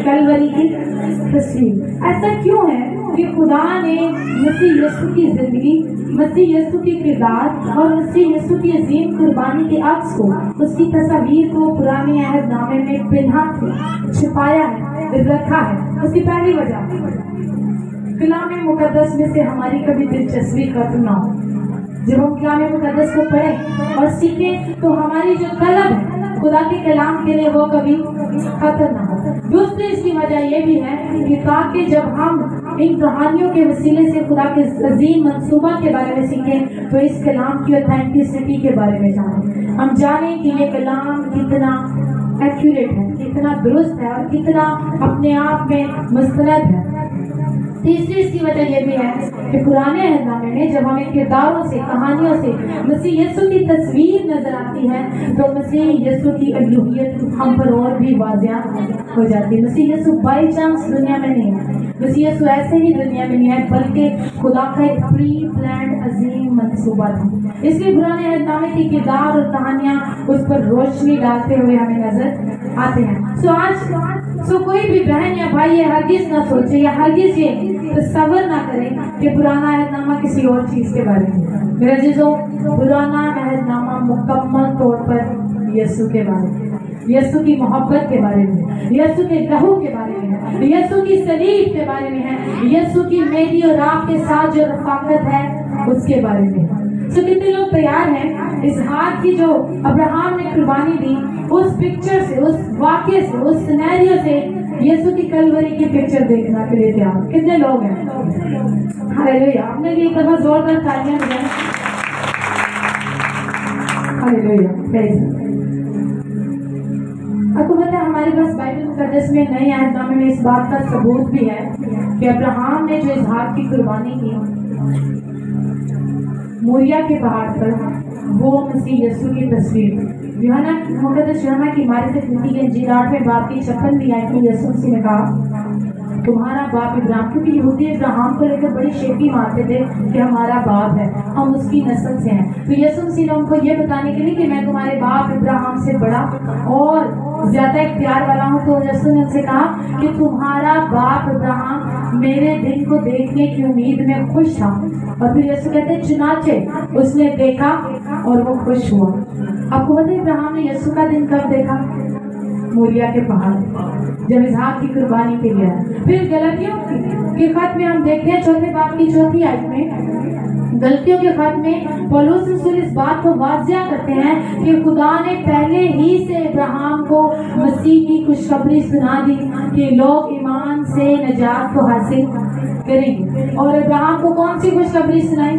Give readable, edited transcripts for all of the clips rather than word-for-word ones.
کلوری کی تصویر۔ ایسا کیوں ہے کہ خدا نے مسیح یسوع کی زندگی، مسیح یسوع کی کردار اور مسیح یسوع کی عظیم قربانی کے عکس کو، اس کی تصاویر کو پرانے عہد نامے میں پنہا ہے، چھپایا ہے، رکھا ہے؟ اس کی پہلی وجہ کلام مقدس میں سے ہماری کبھی دلچسپی ختم نہ ہو۔ جب ہم کلام مقدس کو پڑھیں اور سیکھیں تو ہماری جو طلب ہے خدا کے کلام کے لیے وہ کبھی ختم نہ ہو۔ دوسری اس کی وجہ یہ بھی ہے کہ تاکہ جب ہم ان کہانیوں کے وسیلے سے خدا کے عظیم منصوبہ کے بارے میں سیکھیں تو اس کلام کی اوتھینٹسٹی کے بارے میں جانیں، ہم جانیں کہ یہ کلام کتنا ایکوریٹ ہے، کتنا درست ہے اور کتنا اپنے آپ میں مستند ہے۔ تیسری اس کی وجہ یہ بھی ہے کہ پرانے عہد نامے میں جب ہمیں کرداروں سے، کہانیوں سے مسیح یسوع کی تصویر نظر آتی ہے تو مسیح یسوع کی الوہیت ہم پر اور بھی واضح ہو جاتی ہے۔ مسیح یسوع بائی چانس دنیا میں نہیں ہے، مسیح یسوع ایسے ہی دنیا میں نہیں ہے، بلکہ خدا کا ایک پری پلانڈ عظیم منصوبہ تھا۔ اس لیے پرانے عہد نامے کی کردار اور کہانیاں اس پر روشنی ڈالتے ہوئے ہمیں نظر آتے ہیں۔ آج کوئی بھی بہن یا بھائی یہ ہرگز نہ سوچے یا ہرگز یہ تصور نہ کرے کہ پرانا عہد نامہ کسی اور چیز کے بارے میں۔ میرے عزیزوں، پرانا عہد نامہ مکمل طور پر یسوع کے بارے میں، یسوع کی محبت کے بارے میں، یسوع کے لہو کے بارے میں ہے، یسوع کی صلیب کے بارے میں ہے، یسوع کی میری اور آپ کے ساتھ جو رفاقت ہے اس کے بارے میں ہے۔ کتنے لوگ تیار ہیں اسحاق کی جو ابراہم نے قربانی دی اس پکچر سے، اس واقعے سے، اس سینیریو سے یسوع کی کلوری کی پکچر دیکھنا کے لیے تیار؟ کتنے لوگ ہیں؟ ہاللیلویا! آپ نے بھی ایک دفعہ زوردار تالیاں بجائیں۔ ہاللیلویا! آپ کو پتہ ہے ہمارے پاس بائبل مقدس میں نئے عہد نامے میں اس بات کا ثبوت بھی ہے کہ ابراہم نے جو اسحاق کی قربانی کی موریا کے پہاڑ پر، وہ مسیح یسوع کی تصویر یوحنا مقدس یوحنا کی معرفت لکھی گئی انجیل 8ویں باب کی 56ویں آیت میں یسوع مسیح نے کہا تمہارا باپ ابراہیم، کیونکہ یہودی ابراہیم کو لے کر بڑی شیخی مارتے تھے کہ ہمارا باپ ہے، ہم اس کی نسل سے ہیں، تو یسوع مسیح نے ان کو یہ بتانے کے لیے کہ میں تمہارے باپ ابراہیم سے بڑا اور زیادہ اختیار والا ہوں، تو یسوع نے ان سے کہا کہ تمہارا باپ ابراہیم میرے دن کو دیکھنے کی امید میں خوش تھا، اور پھر یسوع کہتے ہیں چنانچہ اس نے دیکھا اور وہ خوش ہوا۔ آپ کو پتہ ہے ابراہیم نے یسوع کا دن کب دیکھا؟ موریا کے پہاڑ، جب اسحاق کی قربانی کے لیے آیا۔ پھر غلطیوں کے خط میں ہم دیکھتے ہیں 4 باب کی 4 آیت میں، غلطیوں کے خط میں پولس رسول اس بات کو واضح کرتے ہیں کہ خدا نے پہلے ہی سے ابراہیم کو مسیح کی خوشخبری سنا دی کہ لوگ ایمان سے نجات کو حاصل کریں گے، اور ابراہیم کو کون سی خوشخبری سنائی؟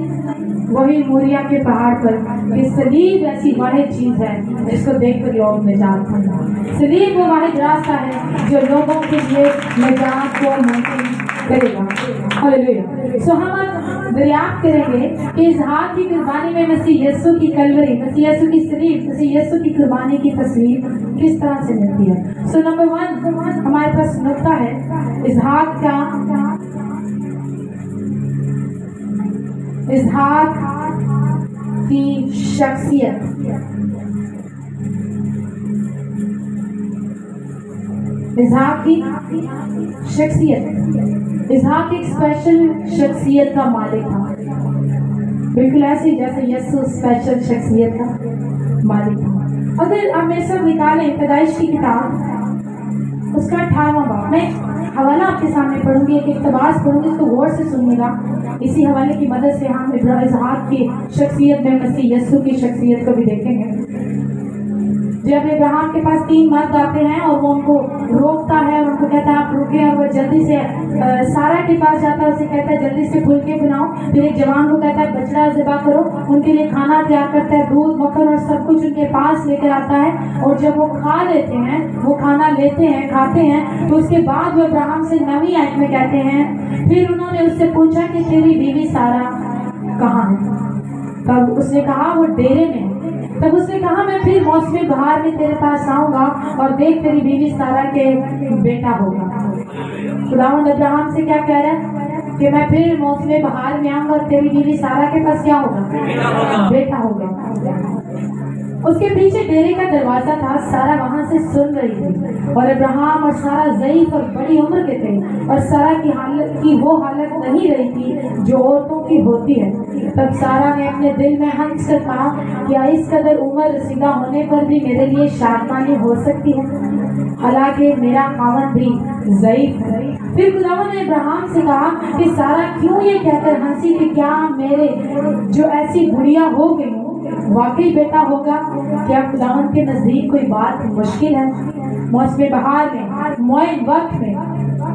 وہی موریا کے پہاڑ پر کہ صلیب ایسی واحد چیز ہے جس کو دیکھ کر لوگ نجات پائیں۔ صلیب وہ واحد راستہ ہے جو لوگوں کے لیے نجات کو ممکن کرے گا۔ ہاللیلویا! ہم دریافت کریں گے کہ اسحاق کی قربانی میں مسیح یسوع کی کلوری، مسیح یسوع کی صلیب، مسیح یسوع کی قربانی کی تصویر کس طرح سے ملتی ہے۔ نمبر 1 ہمارے پاس نقطہ ہے اسحاق کی شخصیت۔ اسحاق کی شخصیت، اسحاق ایک اسپیشل شخصیت کا مالک تھا، بالکل ایسے جیسے یسوع اسپیشل شخصیت کا مالک تھا۔ اگر آپ میں سب نکالیں پیدائش کی کتاب اس کا 18واں باب، میں حوالہ آپ کے سامنے پڑھوں گی، ایک اقتباس پڑھوں گی، اس کو غور سے سنیے گا۔ اسی حوالے کی مدد سے ہم اسحاق کی شخصیت میں مسیح یسوع کی شخصیت کو بھی دیکھیں گے۔ جب ابراہیم کے پاس 3 مرد آتے ہیں اور وہ ان کو روکتا ہے اور ان کو کہتا ہے آپ رکیں، اور وہ جلدی سے سارا کے پاس جاتا ہے، اسے کہتا ہے جلدی سے پھلکے بناؤ، پھر ایک جوان کو کہتا ہے بچڑا ذبح کرو، ان کے لیے کھانا تیار کرتا ہے، دودھ مکھن اور سب کچھ ان کے پاس لے کر آتا ہے، اور جب وہ کھا لیتے ہیں، وہ کھانا لیتے ہیں، کھاتے ہیں، تو اس کے بعد وہ ابراہیم سے 9ویں آیت میں کہتے ہیں پھر انہوں نے اس سے پوچھا کہ تیری بیوی سارا کہاں ہے؟ تب اس نے کہا وہ ڈیرے میں ہے۔ تب اس نے کہا میں پھر موسم بہار میں تیرے پاس آؤں گا اور دیکھ تیری بیوی سارا کے بیٹا ہوگا۔ خداوند ابراہیم سے کیا کہہ رہا ہے کہ میں پھر موسم بہار میں آؤں گا اور تیری بیوی سارا کے پاس کیا ہوگا؟ بیٹا ہوگا۔ اس کے پیچھے ڈیرے کا دروازہ تھا. سارا وہاں سے سن رہی تھی اور ابراہیم اور سارا ضعیف اور بڑی عمر کے تھے اور سارا کی وہ حالت نہیں رہی تھی جو عورتوں کی ہوتی ہے. تب سارا نے اپنے دل میں ہنس کر کہا کیا اس قدر عمر رسیدہ ہونے پر بھی میرے لیے شادمانی ہو سکتی ہے حالانکہ میرا خاوند بھی ضعیف ہے. پھر خداوند نے ابراہیم سے کہا کہ سارا کیوں یہ کہہ کر ہنسی کہ کیا میرے جو ایسی بڑھیا ہو گئی ہوں واقعی بیٹا ہوگا؟ کیا خداوند کے نزدیک کوئی بات مشکل ہے؟ موسم بہار میں معین وقت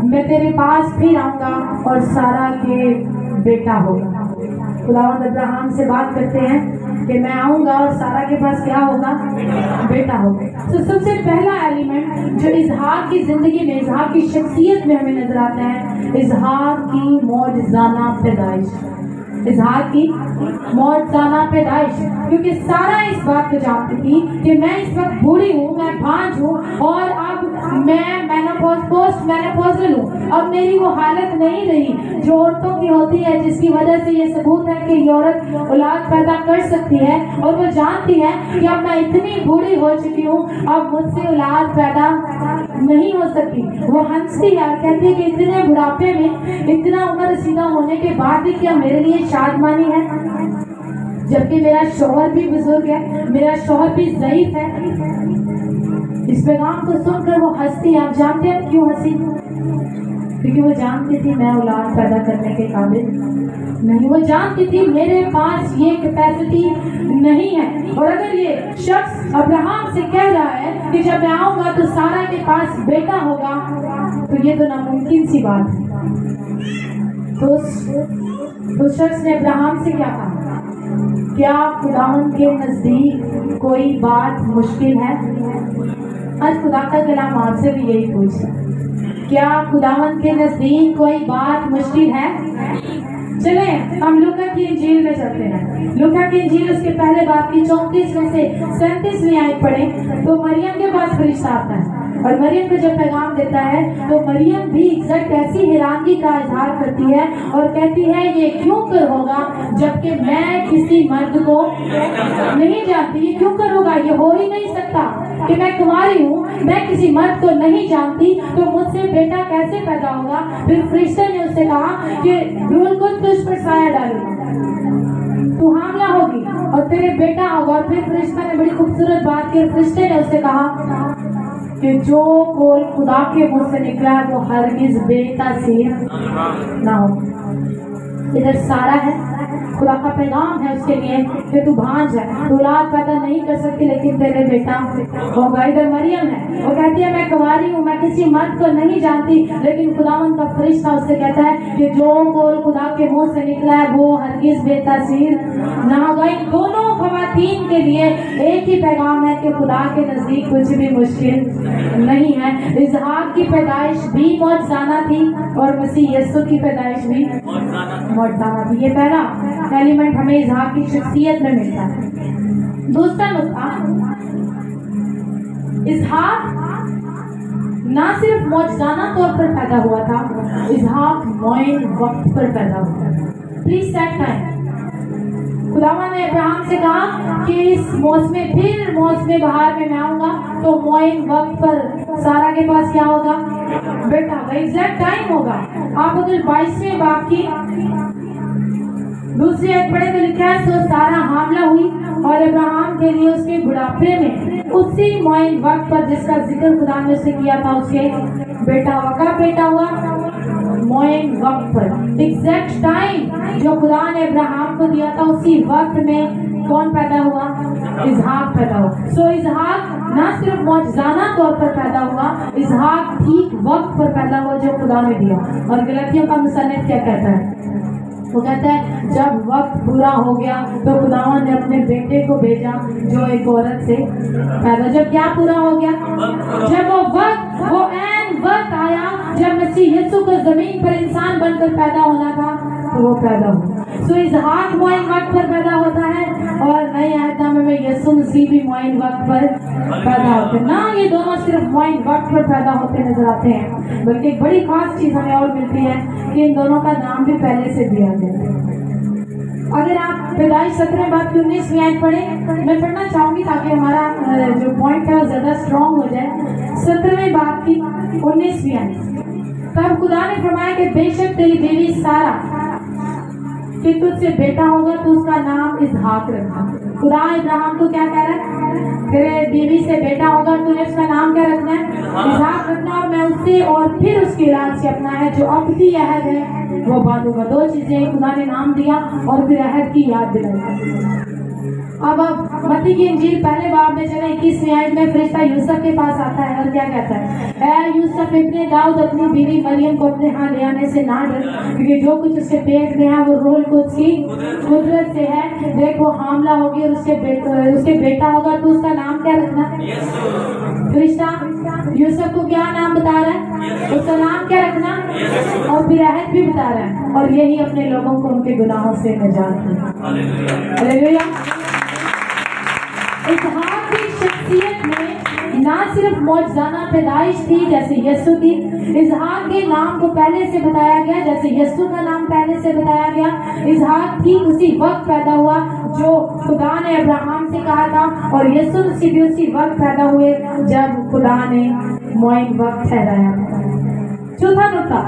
میں تیرے پاس پھر آؤں گا اور سارا کے بیٹا ہوگا. خداوند ابراہیم سے بات کرتے ہیں کہ میں آؤں گا اور سارا کے پاس کیا ہوگا؟ بیٹا ہوگا. تو سب سے پہلا ایلیمنٹ جو اسحاق کی زندگی میں، اسحاق کی شخصیت میں ہمیں نظر آتا ہے، اسحاق کی معجزانہ پیدائش. اسحاق کی معجزانہ پیدائش، کیونکہ سارا اس بات کو جانتی تھی کہ میں اس وقت بوڑھی ہوں، میں بھانج ہوں اور اب میں پوسٹ مینوپوزل ہوں. اب میری وہ حالت نہیں رہی جو عورتوں کی ہوتی ہے، جس کی وجہ سے یہ ثبوت ہے کہ یہ عورت اولاد پیدا کر سکتی ہے اور وہ جانتی ہے کہ اب میں اتنی بوڑھی ہو چکی ہوں، اب مجھ سے اولاد پیدا نہیں ہو سکتی. وہ ہنستی ہے اور کہتی ہے کہ اتنے بڑھاپے میں، اتنا عمر رسیدہ ہونے کے بعد بھی کیا میرے لیے شادمانی ہے، جبکہ میرا شوہر بھی بزرگ ہے، میرا شوہر بھی ضعیف ہے. اس پیغام کو سن کر وہ ہنستی ہے. آپ جانتے ہیں کیوں ہنسی؟ کیونکہ وہ جانتی تھی میں اولاد پیدا کرنے کے قابل نہیں. وہ جانتی تھی میرے پاس یہ کیپیسٹی نہیں ہے. اور اگر یہ شخص ابراہیم سے کہہ رہا ہے کہ جب میں آؤں گا تو سارا کے پاس بیٹا ہوگا، تو یہ تو ناممکن سی بات ہے. تو اس شخص نے ابراہیم سے کیا کہا؟ کیا خداوند کے نزدیک کوئی بات مشکل ہے؟ آج خدا کا کلام آپ سے بھی یہی پوچھتا، کیا خداوند کے نزدیک کوئی بات مشکل ہے؟ چلیں ہم لوکا کی انجیل میں چلتے ہیں. لوکا کی انجیل اس کے پہلے باب کی 34 میں سے 37ویں آیت پڑھیں تو مریم کے پاس فرشتہ آتا ہے اور مریم کو جب پیغام دیتا ہے تو مریم بھی ایگزیکٹ ایسی حیرانگی کا اظہار کرتی ہے اور کہتی ہے یہ کیوں کر ہوگا جبکہ میں کسی مرد کو نہیں جانتی. یہ کیوں کر ہوگا؟ یہ ہو ہی نہیں سکتا کہ میں کنواری ہوں، میں کسی مرد کو نہیں جانتی، تو مجھ سے بیٹا کیسے پیدا ہوگا؟ پھر فرشتے نے اس سے کہا کہ روح القدس تجھ پر سایہ ڈالے گا، تو حاملہ ہوگی اور تیرے بیٹا ہوگا. اور پھر فرشتہ نے بڑی خوبصورت بات کی. فرشتے نے اس سے کہا کہ جو قول خدا کے منہ سے نکلا ہے وہ ہرگز بے تاثیر نہ ہو. ادھر سارا ہے، خدا کا پیغام ہے اس کے لیے کہ تو بھانج ہے، تو اولاد پیدا نہیں کر سکتی لیکن تیرے بیٹا ہوگا. ادھر مریم ہے، وہ کہتی ہے میں کنواری ہوں، میں کسی مرد کو نہیں جانتی، لیکن خداوند کا فرشتہ اس سے کہتا ہے کہ جو قول خدا کے منہ سے نکلا ہے وہ ہرگز بے تاثیر نہ ہوگا. ان دونوں خواتین کے لیے ایک ہی پیغام ہے کہ خدا کے نزدیک کچھ بھی مشکل نہیں ہے. اسحاق کی پیدائش بھی معجزانہ تھی اور مسیح یسوع کی پیدائش بھی معجزانہ تھی. یہ پہلا ایلیمنٹ ہمیں اسحاق کی شخصیت میں ملتا ہے. دوسرا نقطہ، اسحاق نہ صرف معجزانہ طور پر پیدا ہوا تھا، اسحاق معین وقت پر پیدا ہوا. Please set time. خداوند نے ابراہیم سے کہا کہ اس موسم بہار میں آؤں گا تو معین وقت پر سارا کے پاس کیا ہوگا؟ بیٹا ہوگا. ایگزیکٹ ٹائم ہوگا. آپ اگر 22ویں باب کی دوسری آیت پڑھیں تو لکھا ہے سو سارا حاملہ ہوئی اور ابراہیم کے لیے اس کے بڑھاپے میں اسی معین وقت پر جس کا ذکر خدا نے اسے کیا تھا اس کے بیٹا ہوا. کب بیٹا ہوا؟ معین وقت پر. ایگزیکٹ ٹائم جو خدا نے ابراہیم کو دیا تھا اسی وقت میں کون پیدا ہوا؟ اسحاق پیدا ہوا. سو اسحاق نہ صرف معجزانہ طور پر پیدا ہوا، اسحاق ٹھیک وقت پر پیدا ہوا جو خدا نے دیا. اور غلطیوں کا مصنف کیا کہتا ہے؟ وہ کہتا ہے جب وقت پورا ہو گیا تو خداوند نے اپنے بیٹے کو بھیجا جو ایک عورت سے پیدا. جب کیا پورا ہو گیا؟ جب وہ عین وقت آیا جب مسیح یسوع کو زمین پر انسان بن کر پیدا ہونا تھا تو وہ پیدا ہوا. سو اسحاق معین وقت پر پیدا ہوتا ہے اور نئے عہد نامے میں یسوع مسیح بھی معین وقت پر پیدا ہوتے ہیں. نہ یہ دونوں صرف معین وقت پر پیدا ہوتے نظر آتے ہیں بلکہ ایک بڑی خاص چیز ہمیں اور ملتی ہے کہ ان دونوں کا نام بھی پہلے سے دیا گیا. اگر آپ پیدائش 17 باب کی 19ویں آیت پڑھیں، میں پڑھنا چاہوں گی تاکہ ہمارا جو پوائنٹ ہے وہ زیادہ اسٹرانگ ہو جائے۔ 17ویں باب کی 19ویں آیت، تب خدا نے فرمایا کہ بے شک تیری بیوی سارا کہ تجھ سے بیٹا ہوگا تو اس کا نام اسحاق رکھنا۔ خدا ابراہیم کو کیا کہہ رہا ہے؟ تیرے بیوی سے بیٹا ہوگا تو اس کا نام کیا رکھنا ہے؟ اسحاق رکھنا، اور میں اس سے اور پھر اس کی اولاد سے اپنا ہے جو ابدی عہد ہے وہ باندھوں گا۔ دو چیزیں خدا نے نام دیا اور پھر عہد کی یاد دلائی۔ اب متی کی انجیل پہلے باب میں چلے 21ویں آیت میں فرشتہ یوسف کے پاس آتا ہے اور کیا کہتا ہے؟ اے یوسف ابن داؤد، اپنی بیوی مریم کو اپنے ہاں لے آنے سے نہ ڈر، کیونکہ جو کچھ اس کے پیٹ میں ہے وہ روح القدس کی قدرت سے ہے۔ دیکھ وہ حاملہ ہوگی اور اس کے بیٹا ہوگا تو اس کا نام کیا رکھنا ہے؟ فرشتہ یوسف کو کیا نام بتا رہا ہے؟ اس کا نام کیا رکھنا، اور پھر عہد بھی بتا رہا ہے، اور یہی اپنے لوگوں کو ان کے گناہوں سے نجات دی۔ ہلیلویا۔ اسحاق کی شخصیت میں نہ صرف معجزانہ پیدائش تھی جیسے یسوع کی، اسحاق کے نام کو پہلے سے بتایا گیا جیسے یسوع کا نام پہلے سے بتایا گیا۔ اسحاق بھی اسی وقت پیدا ہوا جو خدا نے ابراہیم سے کہا تھا، اور یسوع مسیح بھی اسی وقت پیدا ہوئے جب خدا نے معین وقت ٹھہرایا۔ چوتھا نقطہ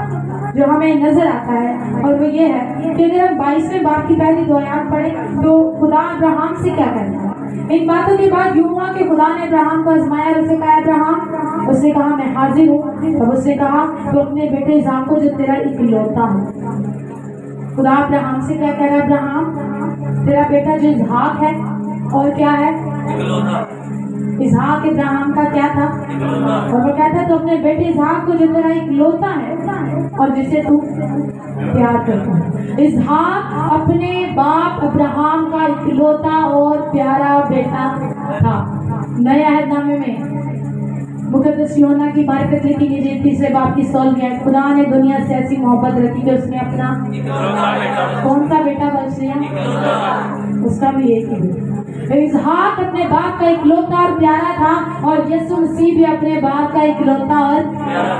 جو ہمیں نظر آتا ہے اور وہ یہ ہے کہ اگر ہم 22ویں باب کی پہلی 2 آیات پڑھیں تو خدا ابراہیم سے کیا کہتا ہے؟ ان باتوں کے بعد یوں ہوا کہ خدا نے ابراہیم کو آزمایا اور اسے کہا ابراہیم، اس نے کہا میں حاضر ہوں۔ تب اس نے کہا تو اپنے بیٹے اسحاق کو جو تیرا اکلوتا ہو۔ خدا ابراہیم سے کیا کہہ رہا ہے؟ ابراہیم تیرا بیٹا جو اسحاق ہے اور کیا ہے؟ اسحاق ابراہیم کا کیا تھا؟ اور وہ کہتا ہے تو اپنے بیٹے اسحاق کو جو تیرا اکلوتا ہے اور جسے تو پیار کرتا ہے۔ اسحاق اپنے باپ ابراہیم کا اکلوتا اور پیارا بیٹا تھا۔ نئے عہد نامے میں مقدس یوحنا کی برکت لکھی گئی 3 باب کی 16ویں آیت، خدا نے دنیا سے ایسی محبت رکھی کہ اس نے اپنا کون سا بیٹا بخش دیا؟ اس کا بھی ایک ہی بیٹا۔ اسحاق اپنے باپ کا اکلوتا اور پیارا تھا، اور یسوع مسیح بھی اپنے باپ کا اکلوتا اور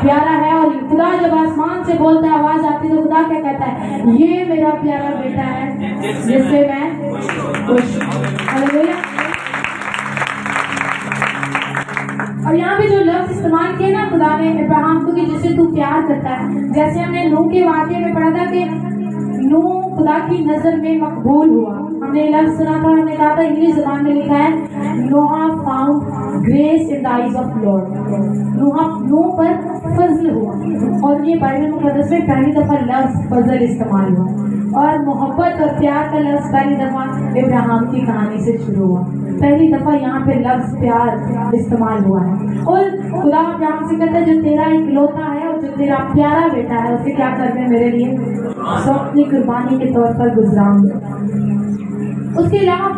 پیارا ہے۔ اور خدا جب آسمان سے بولتا ہے، آواز آتی تو خدا کیا کہتا ہے؟ یہ میرا پیارا بیٹا ہے جس سے میں خوش ہوں۔ ہلیلویا۔ اور یہاں پہ جو لفظ استعمال کیا نا خدا نے ابراہیم کو کہ جسے تو پیار کرتا ہے، جیسے ہم نے نوح کے واقعے میں پڑھا تھا کہ نوح خدا کی نظر میں مقبول ہوا۔ ہم نے لفظ سنا تھا، ہم نے کہا تھا انگلش زبان میں لکھا ہے نوح found grace in the eyes of lord. نوح پر فضل ہوا، اور یہ بائبل مقدس میں پہلی دفعہ لفظ فضل استعمال ہوا، اور محبت اور پیار کا لفظ پہلی دفعہ ابراہیم کی کہانی سے شروع ہوا۔ پہلی دفعہ یہاں پہ لفظ پیار استعمال ہوا ہے، اور خدا ابراہیم سے کہتا ہے جو تیرا اکلوتا ہے اور جو تیرا پیارا بیٹا ہے اسے کیا کرنا ہے میرے لیے؟ سو اپنی قربانی کے طور پر گزران دے۔ اس کے علاوہ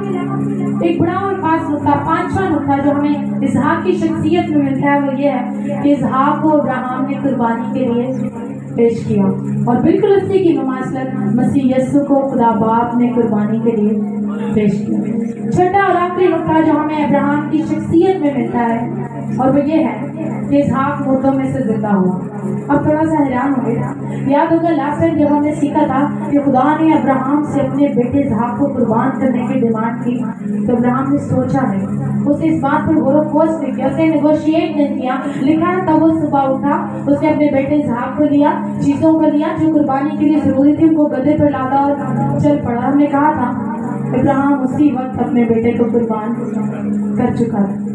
ایک بڑا اور خاص نقطہ، 5واں نقطہ جو ہمیں اسحاق کی شخصیت میں ملتا ہے وہ یہ ہے کہ اسحاق کو ابراہیم نے قربانی کے لیے پیش کیا، اور بالکل اسی کی مماثلت مسیح یسوع کو خدا باپ نے قربانی کے لیے پیش کیا۔ چھٹا اور آخری نقطہ جو ہمیں ابراہیم کی شخصیت میں ملتا ہے اور وہ یہ ہے کہ اسحاق مردوں میں سے زندہ ہوا۔ اب تھوڑا سا حیران ہو گیا، یاد ہوگا لاسٹ ٹائم جب ہم نے سیکھا تھا کہ خدا نے ابراہیم سے اپنے بیٹے اسحاق کو قربان کرنے کی ڈیمانڈ کی، تو ابراہیم نے سوچا نہیں، اس نے اس بات پر غور و خوض نہیں کیا، اس نے نیگوشیٹ نہیں کیا۔ لکھا ہے تب وہ صبح اٹھا، اس نے اپنے بیٹے اسحاق کو لیا، چیزوں کو لیا جو قربانی کے لیے ضروری تھی، ان کو گدھے پر لادا اور چل پڑا۔ ہم نے کہا تھا ابراہیم اسی وقت اپنے بیٹے کو قربان کر چکا تھا۔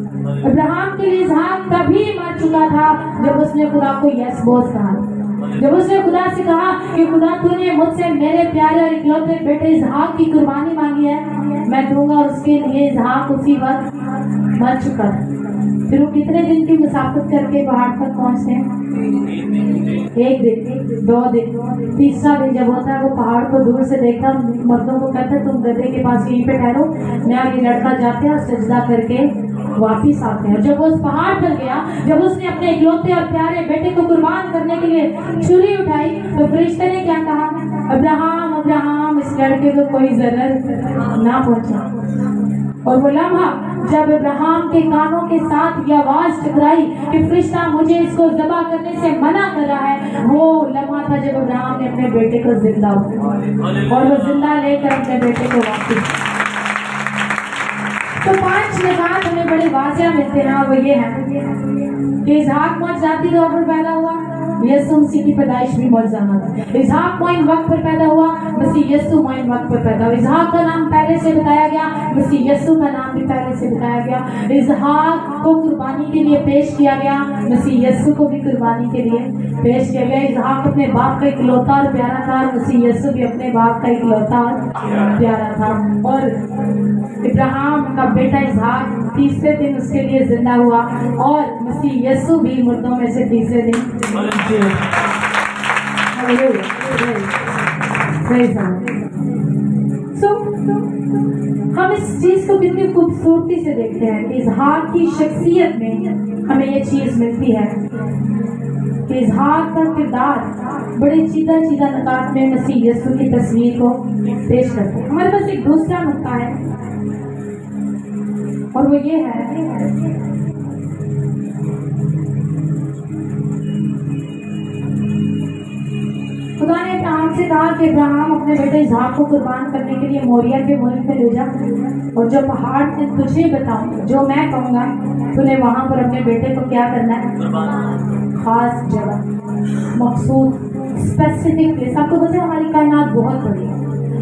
ابراہیم کے لیے اسحاق تبھی مر چکا تھا جب اس نے خدا کو یس بوس کہا، جب اس نے خدا سے کہا کہ خدا تو نے مجھ سے میرے پیارے اور اکلوتے بیٹے اسحاق کی قربانی مانگی ہے، میں دوں گا، اور اس کے لیے اسحاق اسی وقت مر چکا تھا۔ پھر وہ کتنے دن کی مسافت کر کے پہاڑ تک پہنچتے ہیں؟ 1 دن، 2 دن، تیسرا دن جب ہوتا ہے وہ پہاڑ کو دور سے دیکھا، مردوں کو کہتا ہے تم گدھے کے پاس یہیں پہ ٹھہرو، میں آگے لڑکا جاتے ہیں اور سجدہ کر کے واپس آتے ہیں۔ جب وہ اس پہاڑ پر گیا، جب اس نے اپنے اکلوتے اور پیارے بیٹے کو قربان کرنے کے لیے چھری اٹھائی تو فرشتے نے کیا کہا؟ ابراہیم ابراہیم، اس لڑکے کو کوئی ضرر نہ پہنچا۔ اور وہ لمحہ جب ابراہیم کے کانوں کے ساتھ یہ آواز ٹکرائی کہ فرشتہ مجھے اس کو ذبح کرنے سے منع کر رہا ہے، وہ لمحہ تھا جب ابراہیم نے اپنے بیٹے کو زندہ اٹھایا اور وہ زندہ لے کر اپنے بیٹے کو واپس۔ تو 5 نکات ہمیں بڑے واضح ملتے ہیں، اور وہ یہ ہے کہ اسحاق معجزاتی طور پر پیدا ہوا، یسوع مسیح کی پیدائش بھی معجزانہ تھا۔ اسحاق معین وقت پر پیدا ہوا، مسیح یسوع معین وقت پر پیدا ہوا۔ اسحاق کا نام پہلے سے بتایا گیا، مسیح یسوع کا نام بھی پہلے سے بتایا گیا۔ اسحاق کو قربانی کے لیے پیش کیا گیا، مسیح یسوع کو بھی قربانی کے لیے پیش کیا گیا۔ اسحاق اپنے باپ کا اکلوتا اور پیارا تھا، اور مسیح یسوع بھی اپنے باپ کا اکلوتا اور پیارا تھا۔ اور ابراہیم کا بیٹا اسحاق تیسرے دن اس کے لیے زندہ ہوا، اور مسیح یسوع بھی مردوں میں سے تیسرے دن ہم اس چیز کو کتنی خوبصورتی سے دیکھتے ہیں کہ اسحاق کی شخصیت میں ہمیں یہ چیز ملتی ہے کہ اسحاق کا کردار بڑے چیدہ نکات میں مسیح یسوع کی تصویر کو پیش کرتے ہیں۔ ہمارے پاس ایک دوسرا نقطہ ہے، اور وہ یہ ہے خدا نے ابراہیم سے کہا کہ ابراہیم اپنے بیٹے اسحاق کو قربان کرنے کے لیے موریا کے ملک میں لے جا، اور جو پہاڑ میں تجھے بتاؤں، جو میں کہوں گا، تو نے وہاں پر اپنے بیٹے کو کیا کرنا ہے؟ خاص جگہ، مخصوص اسپیسیفک پلیس۔ آپ کو پتہ ہے ہماری کائنات بہت بڑی ہے،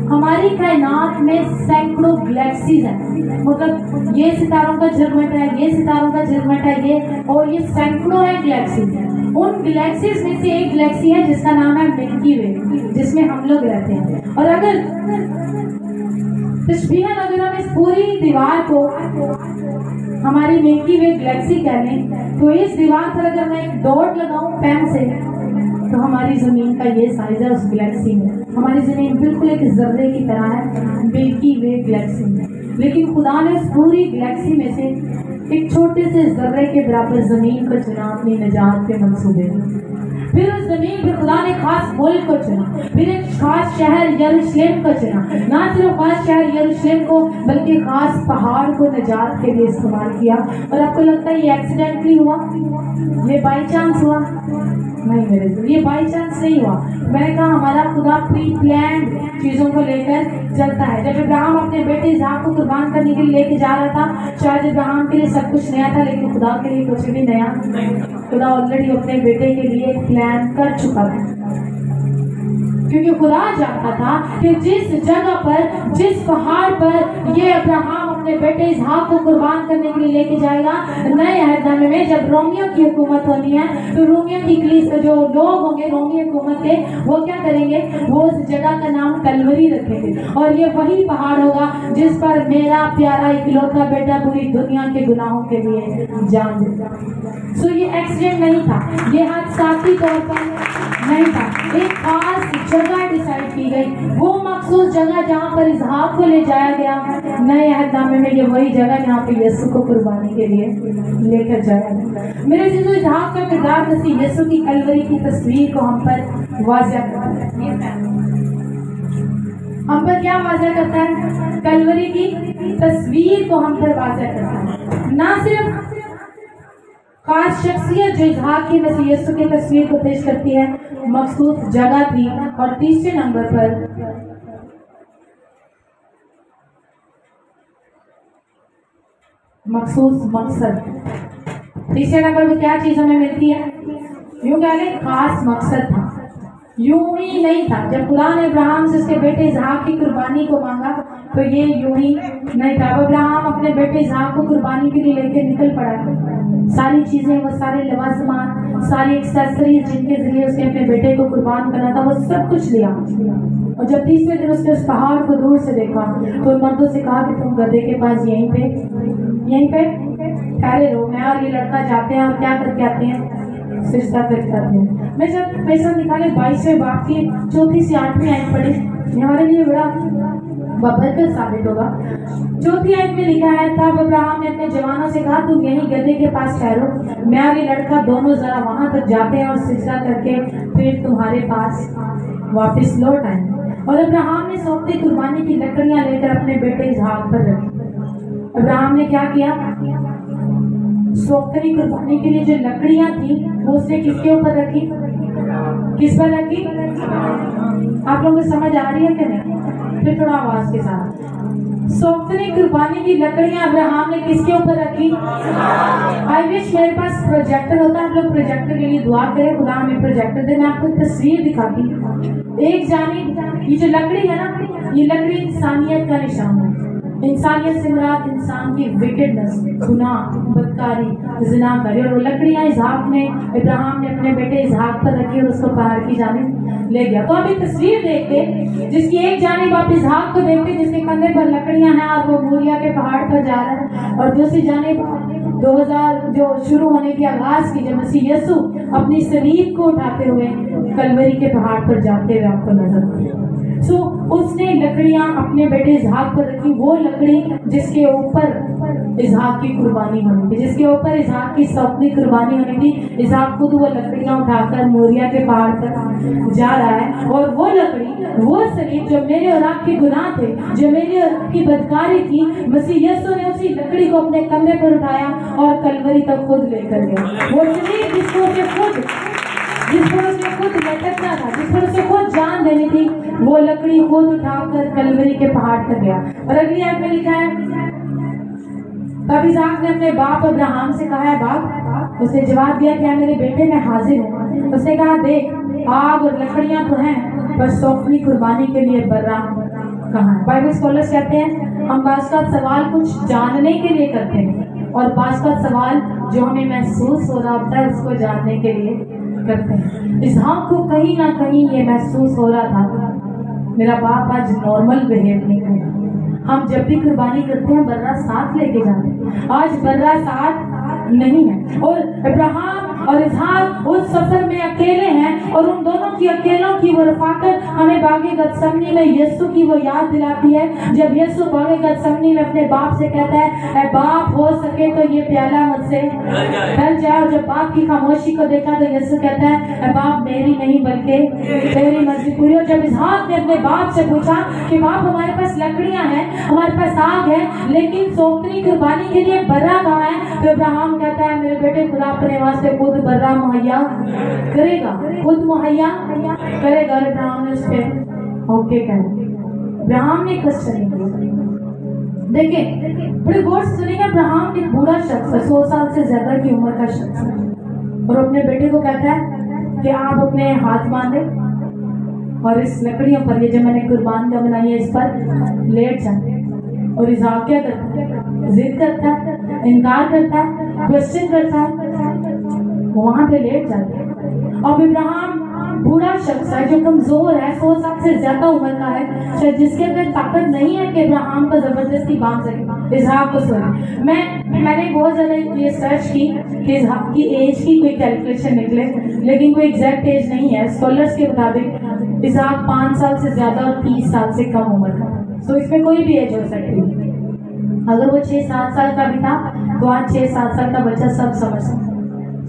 ہماری کائنات میں سینکڑوں گلیکسیز ہیں، مطلب یہ ستاروں کا جھرمٹ ہے، یہ ستاروں کا جھرمٹ ہے، یہ اور یہ سینکڑوں ہے گلیکسیز ہیں۔ ان گلیکسیز میں سے ایک گلیکسی ہے جس کا نام ہے ملکی وے، جس میں ہم لوگ رہتے ہیں۔ اور اگر تشبیہاً اگر ہم اس پوری دیوار کو ہماری ملکی وے گلیکسی کہہ لیں، تو اس دیوار پر اگر میں ایک ڈاٹ لگاؤں پین سے، تو ہماری زمین کا یہ سائز ہے اس گلیکسی میں۔ ہماری زمین بالکل ایک ذرے کی طرح ہے ملکی وے گلیکسی میں، لیکن خدا نے اس پوری گلیکسی میں سے ایک چھوٹے سے ذرے کے برابر زمین کو چنا اپنی نجات کے منصوبے میں۔ پھر اس زمین پہ خدا نے خاص ملک کو چنا، پھر ایک خاص شہر یروشلم کو چنا، نہ صرف خاص شہر یروشلم کو بلکہ خاص پہاڑ کو نجات کے لیے استعمال کیا۔ اور آپ کو لگتا ہے یہ ایکسیڈنٹلی ہوا، یہ بائی چانس ہوا؟ نہیں میرے سے، یہ بائی چانس نہیں ہوا۔ میں نے کہا ہمارا خدا پری پلانڈ چیزوں کو لے کر چلتا ہے۔ جب ابراہیم اپنے بیٹے اسحاق کو قربان کرنے کے لیے لے کے جا رہا تھا، شاید ابراہیم کے لیے سب کچھ نیا تھا، لیکن خدا کے لیے کچھ بھی نیا خدا آلریڈی اپنے بیٹے کے لیے پلان کر چکا تھا، کیونکہ خدا جانتا تھا کہ جس جگہ پر، جس پہاڑ پر یہ ابراہیم اپنے بیٹے اسحاق کو قربان کرنے کے لیے لے کے جائے گا، نئے عہد نامے میں جب رومیوں کی حکومت ہونی ہے تو رومیوں کی جو لوگ ہوں گے رومی حکومت کے، وہ کیا کریں گے؟ وہ اس جگہ کا نام کلوری رکھیں گے، اور یہ وہی پہاڑ ہوگا جس پر میرا پیارا اکلوتا بیٹا پوری دنیا کے گناہوں کے لیے جان دے گا۔ سو یہ ایکسیڈنٹ نہیں تھا، یہ حادثاتی طور پر نہیں تھا، ایک خاص جگہ ڈیسائیڈ کی گئی، وہ مخصوص جگہ جہاں پر اسحاق کو لے جایا گیا۔ نئے عہد نامے میں یہ وہی جگہ جہاں پہ یسوع کو قربانی کے لیے لے کر جایا گیا۔ میرے عزیزو، اسحاق کا کردار مسیح یسوع کی کلوری کی تصویر کو ہم پر واضح کرتا ہے۔ ہم پر کیا واضح کرتا ہے؟ کلوری کی تصویر کو ہم پر واضح کرتا ہے۔ نہ صرف خاص شخصیت جو اسحاق کی مسیح یسوع کی تصویر کو پیش کرتی ہے، مخصوص جگہ تھی، اور تیسرے نمبر پر مخصوص مقصد۔ تیسرے نمبر پہ کیا چیز ہمیں ملتی ہے؟ یوں کہہ لیں خاص مقصد تھا، یوں ہی نہیں تھا۔ جب خدا نے ابراہیم سے اس کے بیٹے اسحاق کی قربانی کو مانگا تو یہ یوں ہی نہیں تھا۔ اب ابراہیم اپنے بیٹے اسحاق کو قربانی کے لیے لے کے نکل پڑا، ساری چیزیں، وہ سارے لوازمات، ساری ایکسیسریز جن کے ذریعے اس نے اپنے بیٹے کو قربان کرنا تھا، وہ سب کچھ لیا۔ اور جب تیسرے دن اس نے اس پہاڑ کو دور سے دیکھا تو ان مردوں سے کہا کہ تم گدھے کے پاس یہیں پہ ٹھہرے رہو، میں اور یہ لڑکا جاتے ہیں اور کیا کر کے آتے ہیں؟ سجدہ کر کے آتے ہیں۔ میں جب پیسہ نکالے 22ویں باب کی 4 سے 8 آیت پڑھی، یہ ہمارے لیے بڑا بابرکت ثابت ہوگا۔ 4 آیت میں لکھا ہے، تب ابراہیم نے اپنے جوانوں سے کہا تم یہیں گدھے کے پاس ٹھہرو، میں اور یہ لڑکا دونوں ذرا وہاں تک جاتے ہیں اور سجدہ کر کے پھر تمہارے پاس واپس لوٹ آئیں۔ اور ابراہیم نے سوگندی قربانی کی لکڑیاں لے کر اپنے بیٹے اسحاق پر رکھی۔ ابراہم نے کیا کیا؟ سوختری قربانی کے لیے جو لکڑیاں تھیں وہ اس نے کس کے اوپر رکھی؟ کس پر رکھی؟ آپ لوگوں کو سمجھ آ رہی ہے کہ نہیں؟ پھر تھوڑا آواز کے ساتھ. سوختری قربانی کی لکڑیاں ابراہم نے کس کے اوپر رکھی؟ آئی وش میرے پاس پروجیکٹر ہوتا. آپ لوگ پروجیکٹر کے لیے دعا کریں خدا ہمیں پروجیکٹر دے. میں آپ کو تصویر دکھاتی ہوں. ایک جانب یہ جو لکڑی ہے نا، یہ لکڑی انسانیت کا نشان ہے. انسانیت سے مراد انسان کی وکڈنس، گناہ، بدکاری، زنا کاری. اور وہ لکڑیاں ابراہم نے اپنے بیٹے اسحاق پر رکھی اور اس کو پہاڑ کی جانب لے گیا. تو آپ ایک تصویر دیکھتے جس کی ایک جانب آپ اسحاق کو دیکھتے جس کے کندھے پر لکڑیاں ہیں اور وہ موریا کے پہاڑ پر جا رہا ہے، اور دوسری جانب 2000 جو شروع ہونے کی آغاز کی جب مسیح یسوع اپنی صلیب کو اٹھاتے ہوئے کلوری کے پہاڑ پر جاتے ہوئے آپ کو نظر آتے. اس نے لکڑیاں اپنے بیٹے اسحاق پر رکھی، وہ لکڑی جس کے اوپر اسحاق کی قربانی ہونی تھی، جس کے اوپر اسحاق کی سوتنی قربانی ہونی تھی. اسحاق خود وہ لکڑیاں اٹھا کر موریا کے پہاڑ پر جا رہا ہے، اور وہ لکڑی، وہ صلیب جو میرے اور آپ کے گناہ تھے، جو میری اور آپ کی بدکاری تھی، مسیح یسوع نے اسی لکڑی کو اپنے کندھے پر اٹھایا اور کلوری تک خود لے کر گیا. وہ صلیب جس پر اس نے خود لٹکنا تھا، جس پر اسے خود جان دینی تھی، وہ لکڑی خود اٹھا کر کلوری کے پہاڑ پر گیا. اور اگلی آیت میں لکھا ہے تب اسحاق نے اپنے باپ ابراہم سے کہا ہے باپ. اس نے جواب دیا کہ میرے بیٹے میں حاضر ہوں. اس نے کہا دیکھ آگ اور لکڑیاں تو ہیں پر سوکھلی قربانی کے لیے برا کہاں ہے. بائبل اسکالرز کہتے ہیں ہم بعض کا سوال کچھ جاننے کے لیے کرتے ہیں اور بعض کا سوال جو ہمیں محسوس ہو رہا ہوتا ہے اس کو جاننے کے لیے کرتے ہیں. اسحاق کو کہیں نہ کہیں یہ محسوس ہو رہا تھا میرا باپ آج نارمل بہیو نہیں کرتا. ہم جب بھی قربانی کرتے ہیں برا ساتھ لے کے جاتے ہیں، آج برا ساتھ نہیں ہے. اور ابراہم اور اسحاق اس سفر میں اکیلے ہیں، اور ان دونوں کی اکیلوں کی وہ رفاقت ہمیں باغ گتسمنی میں یسوع کی وہ یاد دلاتی ہے جب یسوع باغ گتسمنی میں اپنے باپ سے کہتا ہے اے باپ ہو سکے تو یہ پیالہ مجھ سے ڈھل جائے. اور جب باپ کی خاموشی کو دیکھا تو یسوع کہتا ہے اے باپ میری نہیں بلکہ تیری مرضی پوری. اور جب اسحاق نے اپنے باپ سے پوچھا کہ باپ ہمارے پاس لکڑیاں ہیں، ہمارے پاس آگ ہے، لیکن سوکھنی قربانی کے لیے برا کہاں ہے، تو ابراہم کہتا ہے میرے بیٹے خدا اپنے واسطے خود برا مہیا کرے گا، خود مہیا کرے گا. اور ابراہم نے اس پہ اوکے کہا. ابراہم نے کوسچن نہیں کیا. دیکھیں بڑے غور سے سنیں گے، ابراہم ایک بوڑھا شخص ہے، 100 سال سے زیادہ کی عمر کا شخص ہے، اور اپنے بیٹے کو کہتا ہے کہ آپ اپنے ہاتھ باندھیں اور اس لکڑیوں پر، یہ جو میں نے قربان کا بنائی ہے اس پر لیٹ جائیں. اور اسحاق کیا کرتا ہے؟ ضد کرتا ہے، انکار کرتا ہے، کوسچن کرتا ہے، وہاں پہ لیٹ جاتے ہیں. اب ابراہم بوڑھا شخص ہے جو کمزور ہے، 100 سال سے زیادہ عمر کا ہے، شاید جس کے اندر طاقت نہیں ہے کہ ابراہم کو زبردستی باندھ سکے اسحاق کو. میں نے بہت زیادہ یہ سرچ کی کہ اسحاق کی ایج کی کوئی کیلکولیشن نکلے، لیکن کوئی ایگزیکٹ ایج نہیں ہے. اسکالرس کے مطابق اسحاق 5 سال سے زیادہ اور 30 سال سے کم عمر کا. تو اس میں کوئی بھی ایج ہو سکتی ہے. اگر وہ 6-7 سال کا بھی تھا تو آج 6-7 سال کا بچہ سب سمجھ سکتا ہے،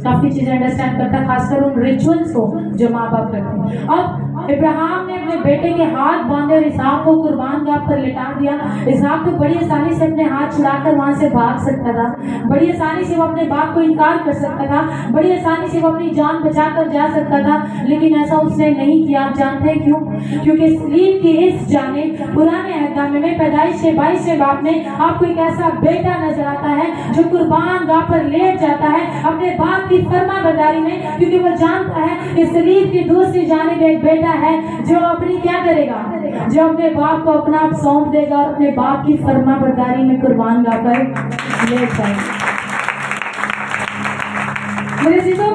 کافی چیزیں انڈرسٹینڈ کرتا ہے، خاص کر ان ریچولس کو جو ماں باپ کرتے ہیں. اب ابراہم نے اپنے بیٹے کے ہاتھ باندھے اور اسحاق کو قربان گاہ پر لٹا دیا. اسحاق تو بڑی آسانی سے اپنے ہاتھ چھڑا کر وہاں سے بھاگ سکتا تھا، بڑی آسانی سے وہ اپنے باپ کو انکار کر سکتا تھا، بڑی آسانی سے وہ اپنی جان بچا کر جا سکتا تھا، لیکن ایسا اس نے نہیں کیا. آپ جانتے ہیں کیوں؟ کیونکہ صلیب کی اس جانب پرانے عہد نامے میں پیدائش کے 22ویں باب میں آپ کو ایک ایسا بیٹا نظر آتا ہے جو قربان گاہ پر لیٹ جاتا ہے اپنے باپ کی فرما برداری میں، کیونکہ وہ جانتا ہے کہ صلیب کی دوسری جانب ایک بیٹا ہے جو اپنی کیا کرے گا، جو اپنے باپ کو اپنا آپ سونپ دے گا اور اپنے باپ کی فرما برداری میں قربان گاہ پر لیٹ جائے گا. میرے عزیزوں،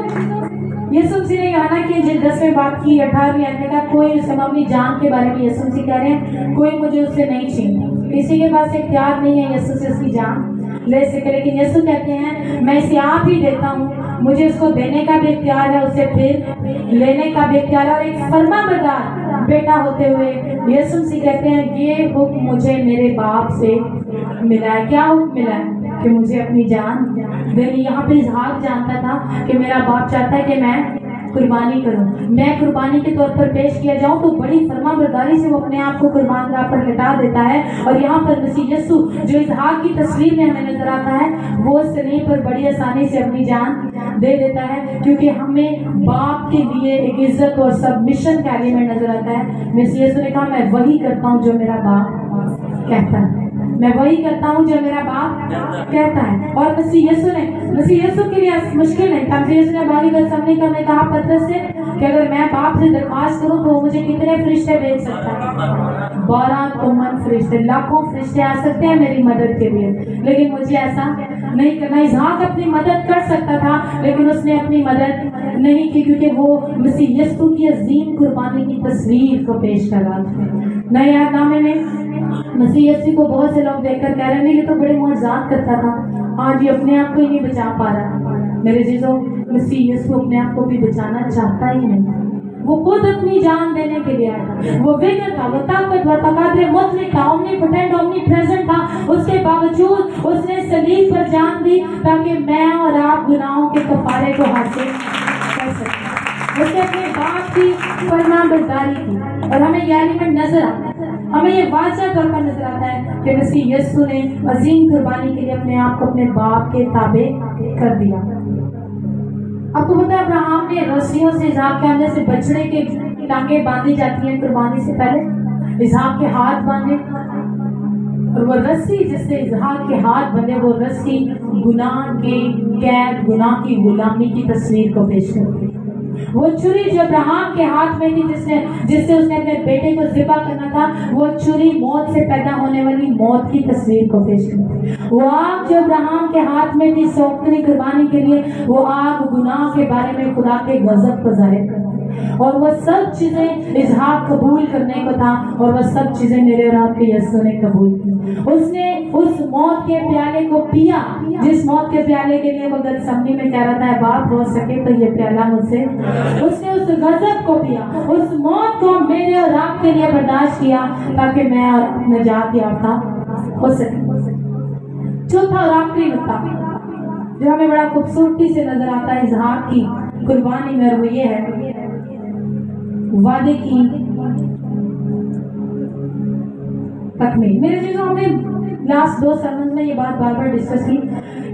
یسوع مسیح نے کہا کہ جن 10ویں باب کی 18ویں آیت میں کہا کوئی اس میں اپنی جان کے بارے میں یسوع مسیح کہہ رہے ہیں کوئی مجھے اس سے نہیں چھینتا. کسی کے پاس اختیار نہیں ہے یسوع سے اس کی جان لے سکے، لیکن یسوع کہتے ہیں میں اسے آپ ہی دیتا ہوں، مجھے اس کو دینے کا بھی اختیار ہے، اسے پھر لینے کا بھی اختیار ہے. اور ایک فرما بردار بیٹا ہوتے ہوئے یسوع مسیح کہتے ہیں یہ حکم مجھے میرے باپ سے ملا ہے. کیا حکم ملا ہے؟ کہ مجھے اپنی جان دینی. یہاں پہ اسحاق جانتا تھا کہ میرا باپ چاہتا ہے کہ میں قربانی کروں، میں قربانی کے طور پر پیش کیا جاؤں، تو بڑی فرما برداری سے وہ اپنے آپ کو قربان گاہ پر لٹا دیتا ہے. اور یہاں پر مسیح یسوع جو اسحاق کی تصویر میں ہمیں نظر آتا ہے وہ سلیب پر بڑی آسانی سے اپنی جان دے دیتا ہے، کیونکہ ہمیں باپ کے لیے ایک عزت اور سبمیشن کا ایلیمنٹ نظر آتا ہے. مسیح یسوع نے کہا میں وہی کرتا ہوں جو میرا باپ کہتا ہے، میں وہی کرتا ہوں جو میرا باپ کہتا ہے. اور مسیح یسوع کے لیے مشکل نہیں تھا. مسیح یسوع نے باقی کا سامنے کا میں کہا پترس سے کہ اگر میں باپ سے درخواست کروں تو وہ مجھے کتنے فرشتے بھیج سکتا ہے؟ 12 کمن فرشتے، لاکھوں فرشتے آ سکتے ہیں میری مدد کے لیے، لیکن مجھے ایسا نہیں کرنا. اسحاق اپنی مدد کر سکتا تھا لیکن اس نے اپنی مدد نہیں کی، کیونکہ وہ مسیح یسوع کی عظیم قربانی کی تصویر کو پیش کر رہا تھا. نئے عہد نامے میں مسیح یسوع کو بہت سے لوگ دیکھ کر کہہ رہے ہیں یہ تو بڑے معجزات کرتا تھا، آج یہ اپنے آپ کو ہی نہیں بچا پا رہا. میرے عزیزوں، مسیح یسوع اپنے آپ کو بھی بچانا چاہتا ہی نہیں، وہ خود اپنی جان دینے کے لیے آیا. وہ وگر تھا، وہ طاقتور تھا، قادر مطلق تھا، اومنیپوٹنٹ، اومنیپریزنٹ تھا. اس کے باوجود اس نے صلیب پر جان دی تاکہ میں اور آپ گناہوں کے کفارے کو حاصل کر سکیں. اس نے اپنے باپ کی فرما برداری کی. اور ہمیں یہ ایلیمنٹ نظر آتا ہے، ہمیں یہ واضح طور پر نظر آتا ہے کہ مسیح یسوع نے عظیم قربانی کے لیے اپنے آپ کو اپنے باپ کے تابع کر دیا. آپ کو پتا ہے ابراہیم نے رسیوں سے اسحاق کے اندر سے بچڑے کے ٹانگیں باندھی جاتی ہیں قربانی سے پہلے، اسحاق کے ہاتھ باندھے، اور وہ رسی جس سے اسحاق کے ہاتھ بندھے وہ رسی گناہ کی قید، گناہ کی غلامی کی تصویر کو پیش کرتی. وہ چھری جو ابراہیم کے ہاتھ میں تھی جس سے اس نے اپنے بیٹے کو ذبح کرنا تھا، وہ چھری موت سے پیدا ہونے والی موت کی تصویر کو پیش کرتی. وہ آگ جو ابراہیم کے ہاتھ میں تھی سوختنی قربانی کے لیے، وہ آگ گناہ کے بارے میں خدا کے غضب کو ظاہر کرتی. اور وہ سب چیزیں اسحاق قبول کرنے کو تھا، اور وہ سب چیزیں میرے اور آپ کے یسوع نے قبول کی. اس نے اس موت کے پیالے کو پیا جس موت کے پیالے کے لیے وہ گتسمنی میں کہہ رہا تھا باپ ہو سکے تو یہ پیالہ مجھ سے. اس نے اس غضب کو پیا، اس موت کو میرے اور آپ کے لیے برداشت کیا تاکہ میں اور نجات یافتہ ہو سکے. چوتھا اور آخری نقطہ جو ہمیں بڑا خوبصورتی سے نظر آتا ہے اسحاق کی قربانی میں، وہ یہ ہے وعدے کی تکمیل. میرے چیزوں ہم نے لاسٹ 2 سرمن میں یہ بات بار بار ڈسکس کی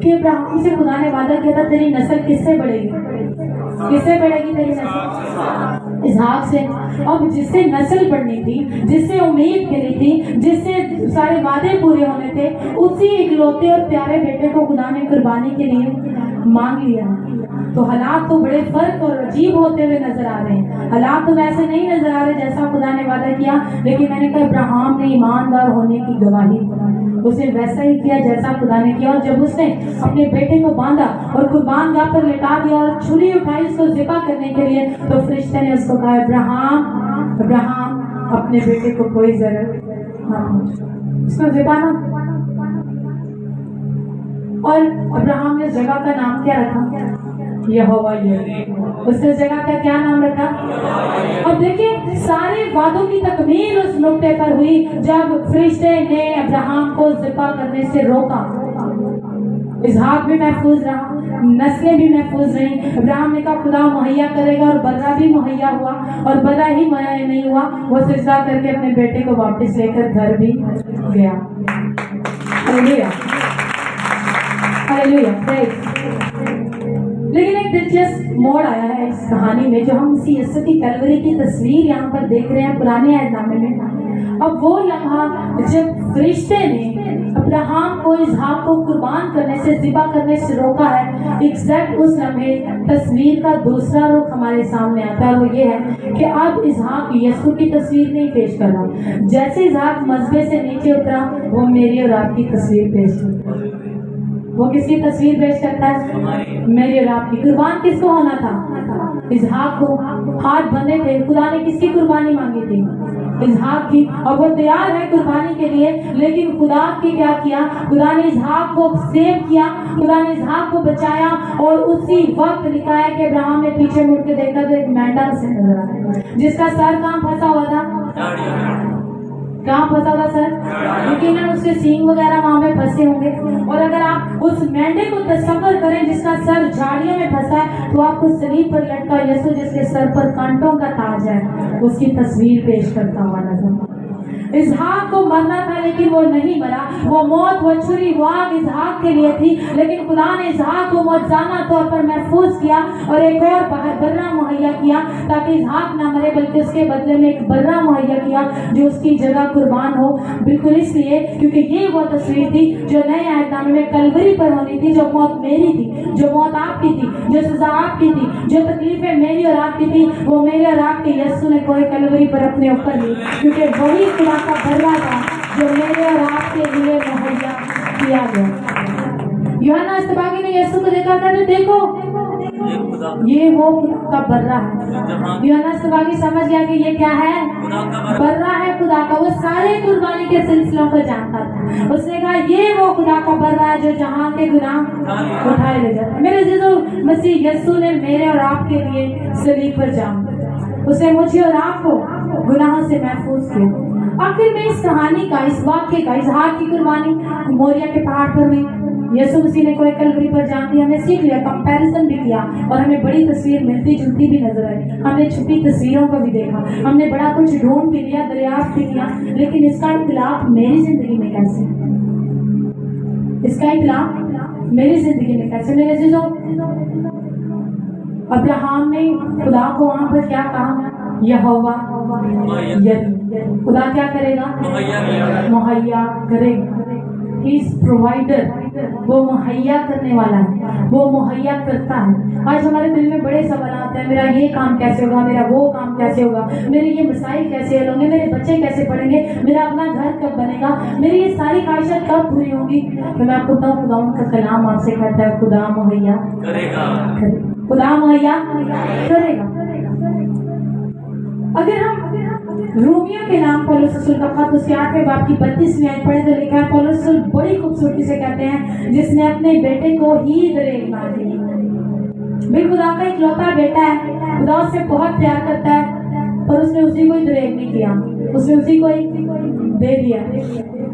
کہ ابراہیم سے خدا نے وعدہ کیا تھا تیری نسل کس سے بڑھے گی؟ کس سے بڑھے گی تیری نسل؟ اسحاق سے. اب جس سے نسل بڑھنی تھی، جس سے امید ملی تھی، جس سے سارے وعدے پورے ہونے تھے، اسی اکلوتے اور پیارے بیٹے کو خدا نے قربانی کے لیے مانگ لیا. تو حالات تو بڑے فرق اور عجیب ہوتے ہوئے نظر آ رہے ہیں. حالات تو ویسے نہیں نظر آ رہے جیسا خدا نے وعدہ کیا، لیکن میں نے کہا ابراہیم نے ایماندار ہونے کی گواہی، اس نے ویسا ہی کیا جیسا خدا نے کیا. اور جب اس نے اپنے بیٹے کو باندھا اور قربان گاہ پر لٹا دیا اور چھری اٹھائی اس کو ذبح کرنے کے لیے، تو فرشتے نے اس کو کہا ابراہیم اپنے بیٹے کو کوئی ضرورت نہ، اس کو ذبح نہ. اور ابراہیم نے اس جگہ کا نام کیا رکھا؟ یہوہ. اس نے جگہ کا کیا نام رکھا؟ اب دیکھیں سارے وعدوں کی تکمیل اس نقطے پر ہوئی جب فرشتے نے ابراہیم کو ذبح کرنے سے روکا. اسحاق بھی محفوظ رہا، نسلیں بھی محفوظ رہیں. ابراہیم نے کہا خدا مہیا کرے گا، اور برا بھی مہیا ہوا، اور برا ہی مہیا نہیں ہوا، وہ سجدہ کر کے اپنے بیٹے کو واپس لے کر گھر بھی گیا. ہلیلویا ہلیلویا. لیکن ایک دلچسپ موڑ آیا ہے اس کہانی میں جو ہم مسیح یسوع کی کلوری کی تصویر یہاں پر دیکھ رہے ہیں پرانے عہد نامے میں. اب وہ لمحہ جب فرشتے نے ابراہیم کو اسحاق کو قربان کرنے سے، ذبح کرنے سے روکا ہے، ایگزیکٹ اس لمحے تصویر کا دوسرا رخ ہمارے سامنے آتا ہے. وہ یہ ہے کہ اب اسحاق یسوع کی تصویر نہیں پیش کر رہا. جیسے اسحاق مذبے سے نیچے اترا، وہ میری اور آپ کی تصویر پیش کرتا ہے. وہ کس کی تصویر پیش کرتا ہے؟ میری اور آپ کی. قربان کس کو ہونا تھا؟ اسحاق کو. ہاتھ بندھے تھے. خدا نے کس کی قربانی مانگی تھی؟ اسحاق کی. اور وہ تیار ہے قربانی کے لیے، لیکن خدا کی کیا کیا؟ خدا نے اسحاق کو سیو کیا، خدا نے اسحاق کو بچایا. اور اسی وقت لکھا ہے کہ ابراہیم نے پیچھے مڑ کے دیکھا تو ایک مینڈا اسے نظر آیا جس کا سر کہاں پھنسا ہوا تھا؟ کہاں پھنسا تھا سر؟ یقیناً اس کے سینگ وغیرہ وہاں پہ پھنسے ہوں گے. اور اگر آپ اس مینڈے کو تصور کریں جس کا سر جھاڑیوں میں پھنسا ہے, تو آپ کو سلیب پر لٹکا یسوع جس کے سر پر کانٹوں کا تاج ہے اس کی تصویر پیش کرتا ہوا نظر. اسحاق کو مرنا تھا لیکن وہ نہیں مرا. وہ موت, وہ چھری, وہ آگ اسحاق کے لیے تھی, لیکن خدا نے اسحاق کو موجزانہ طور پر محفوظ کیا اور ایک اور برہ مہیا کیا تاکہ اسحاق نہ مرے, بلکہ اس کے بدلے میں ایک برہ مہیا کیا جو اس کی جگہ قربان ہو. بالکل اس لیے کیونکہ یہ وہ تصویر تھی جو نئے عہد نامے میں کلوری پر ہونی تھی. جو موت میری تھی, جو موت آپ کی تھی, جو سزا آپ کی تھی, جو تکلیفیں میری اور آپ کی تھی, وہ میرے اور آپ کے یسوع نے کوئی کلوری پر اپنے اوپر لی, کیونکہ وہی خدا کا برہ تھا جو میرے اور آپ کے لیے مہیا کیا گیا. یوحنا استباغی نے یسوع کو دیکھا تھا تو دیکھو یہ وہ خدا کا برہ ہے. یوحنا استباغی سمجھ گیا کہ یہ کیا ہے؟ برہ ہے خدا کا. وہ سارے قربانی کے سلسلوں کو جانتا تھا. اس نے کہا یہ وہ خدا کا برہ ہے جو جہاں کے گناہ اٹھائے لے جاتا ہے. میرے عزیزو, مسیح یسوع نے میرے اور آپ کے لیے صلیب پر جان دیا. اس نے مجھے اور آپ کو گناہوں سے محفوظ کیا. آخر میں اس کہانی کا, اس واقعے کا, اسحاق کی قربانی موریا کے پہاڑ پر ہوئی. یسوع مسیح نے کوئی کلوری پر جان دی. ہم نے سیکھ لیا, کمپیریزن بھی کیا اور ہمیں بڑی تصویر ملتی جلتی بھی نظر آئی. ہم نے چھپی تصویروں کو بھی دیکھا, ہم نے بڑا کچھ ڈھونڈ بھی لیا, دریافت بھی کیا, لیکن اس کا اطلاق میری زندگی میں کیسے؟ اس کا اطلاق میری زندگی میں کیسے؟ میرے عزیزوں, ابراہیم نے خدا کو وہاں پر کیا کہا؟ یہوہ خدا کیا کرے گا؟ مہیا کرے گا. ہی از پرووائڈر, وہ مہیا کرنے والا ہے, وہ مہیا کرتا ہے. آج ہمارے دل میں بڑے سوالات ہیں, میرا یہ کام کیسے ہوگا, میرا وہ کام کیسے ہوگا, میرے یہ مسائل کیسے حل ہوں گے, میرے بچے کیسے پڑھیں گے, میرا اپنا گھر کب بنے گا, میری یہ ساری خواہشات کب پوری ہوں گی. تو میں آپ کو بتاؤں, خدا کا کلام آپ سے کہتا ہے خدا مہیا کرے گا, خدا مہیا کرے گا. اگر ہم رومیوں کے نام پولس رسول کا خط اس کے 8ویں باب کی 32ویں آیت پڑھیں تو لکھا ہے, پولس رسول بڑی خوبصورتی سے کہتے ہیں جس نے اپنے بیٹے کو ہی دریغ نہ دی. بھائی خدا کا اکلوتا بیٹا ہے, خدا اس سے بہت پیار کرتا ہے, پر اس نے اسی کو ہی دریغ نہیں کیا, اس نے اسی کو ہی دے دیا.